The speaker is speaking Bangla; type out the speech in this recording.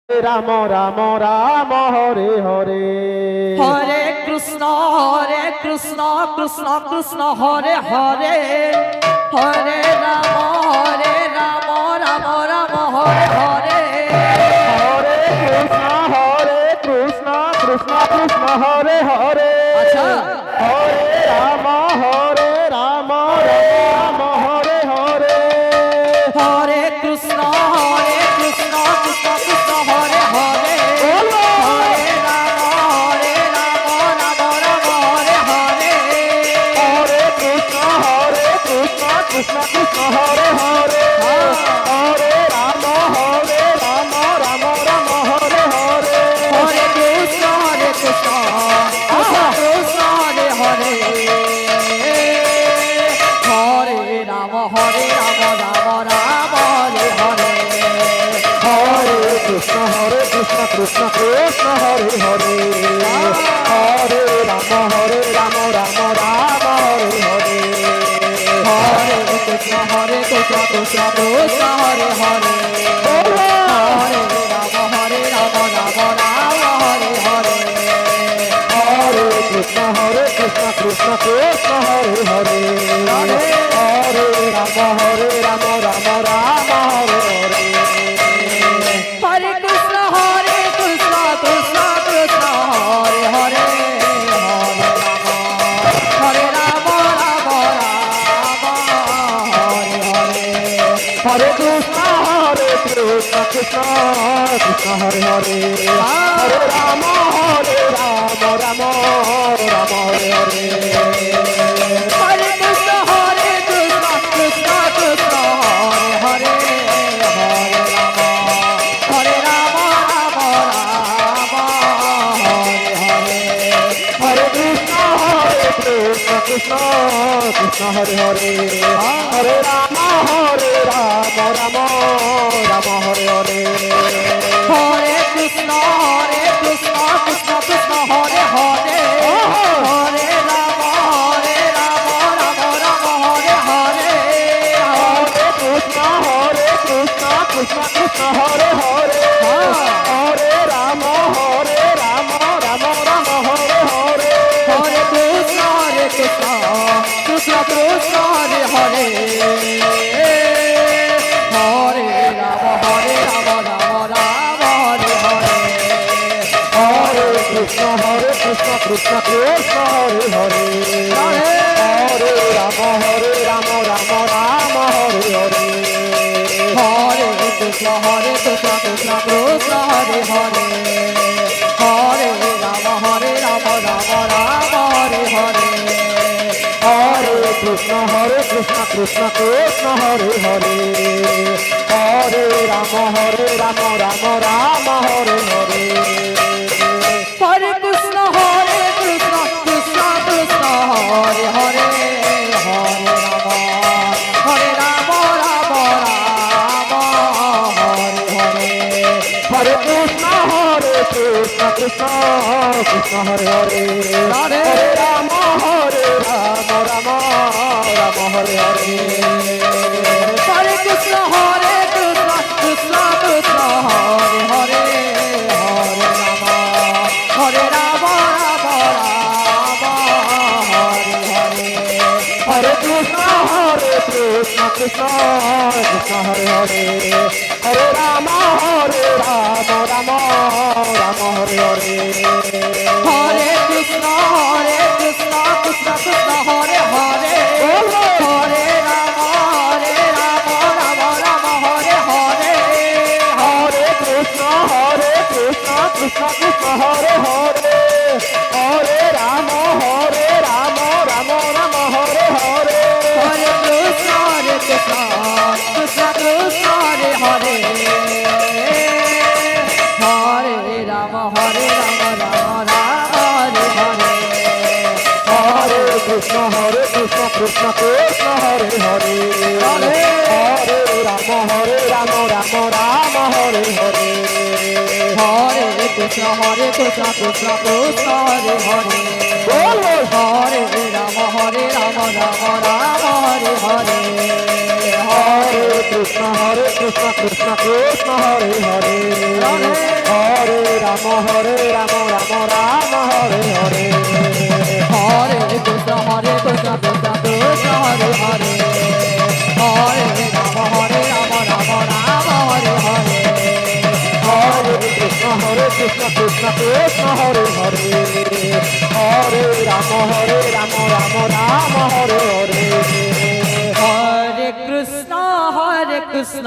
রাম রাম রাম হরে হরে হরে কৃষ্ণ কৃষ্ণ কৃষ্ণ হরে হরে হরে রাম রাম রাম হরে হরে হরে কৃষ্ণ কৃষ্ণ কৃষ্ণ হরে হরে আচ্ছা হরে রাম রাম হরে হরে হরে কৃষ্ণ কৃষ্ণ কৃষ্ণ হরে হরে হরে রাম রাম রাম হরে হরে হরে কৃষ্ণ কৃষ্ণ কৃষ্ণ হরে হরে হরে রাম রাম রাম হরে হরে হরে কৃষ্ণ কৃষ্ণ কৃষ্ণ হরে হরে হরে রাম রাম রাম হরে হরে হরে কৃষ্ণ কৃষ্ণ কৃষ্ণ হরে হরে হরে রাম রাম রাম হরে হরে হরে কৃষ্ণ কৃষ্ণ কৃষ্ণ হরে হরে হরে রাম রাম রাম হরে হরে হরে কৃষ্ণ কৃষ্ণ কৃষ্ণ হরে হরে হরে রাম রাম রাম হরে হরে হরে কৃষ্ণ কৃষ্ণ কৃষ্ণ হরে হরে হরে রাম রাম হরে হরে হরে কৃষ্ণ কৃষ্ণ কৃষ্ণ হরে হরে হরে রাম রাম হরে হরে হরে কৃষ্ণ কৃষ্ণ কৃষ্ণ হরে হরে হরে রাম রাম হরে হরে হরে কৃষ্ণ কৃষ্ণ কৃষ্ণ হরে হরে হরে রাম রাম হরে হরে হরে কৃষ্ণ কৃষ্ণ কৃষ্ণ হরে হরে হরে রাম রাম হরে হরে হরে কৃষ্ণ কৃষ্ণ কৃষ্ণ হরে হরে হরে রাম রাম হরে হরে হরে কৃষ্ণ কৃষ্ণ কৃষ্ণ হরে হরে হরে রাম রাম হরে হরে হরে কৃষ্ণ কৃষ্ণ কৃষ্ণ হরে হরে হরে রাম রাম হরে হরে হরে কৃষ্ণ কৃষ্ণ কৃষ্ণ হরে হরে হরে রাম রাম হরে হরে হরে কৃষ্ণ কৃষ্ণ কৃষ্ণ হরে হরে হরে রাম রাম হরে হরে হরে কৃষ্ণ কৃষ্ণ কৃষ্ণ হরে হরে হরে রাম রাম হরে হরে হরে কৃষ্ণ কৃষ্ণ কৃষ্ণ হরে হরে হরে রাম রাম হরে হরে হরে কৃষ্ণ কৃষ্ণ কৃষ্ণ হরে হরে হরে রাম হরে হরে হরে কৃষ্ণ কৃষ্ণ কৃষ্ণ হরে হরে হরে রাম রাম হরে হরে হরে কৃষ্ণ কৃষ্ণ কৃষ্ণ হরে হরে হরে রাম রাম হরে হরে হরে কৃষ্ণ কৃষ্ণ কৃষ্ণ হরে হরে হরে রাম রাম হরে হরে হরে কৃষ্ণ কৃষ্ণ কৃষ্ণ হরে হরে হরে রাম রাম হরে হরে হরে কৃষ্ণ কৃষ্ণ কৃষ্ণ হরে হরে হরে রাম রাম হরে হরে হরে কৃষ্ণ কৃষ্ণ কৃষ্ণ হরে হরে বল বল হরে রাম রাম হরে হরে হরে হরে কৃষ্ণ কৃষ্ণ কৃষ্ণ হরে হরে হরে রাম রাম রাম হরে হরে হরে কৃষ্ণ কৃষ্ণ কৃষ্ণ হরে হরে হরে রাম রাম রাম হরে হরে হরে কৃষ্ণ কৃষ্ণ কৃষ্ণ হরে হরে হরে রাম রাম রাম হরে হরে হরে কৃষ্ণ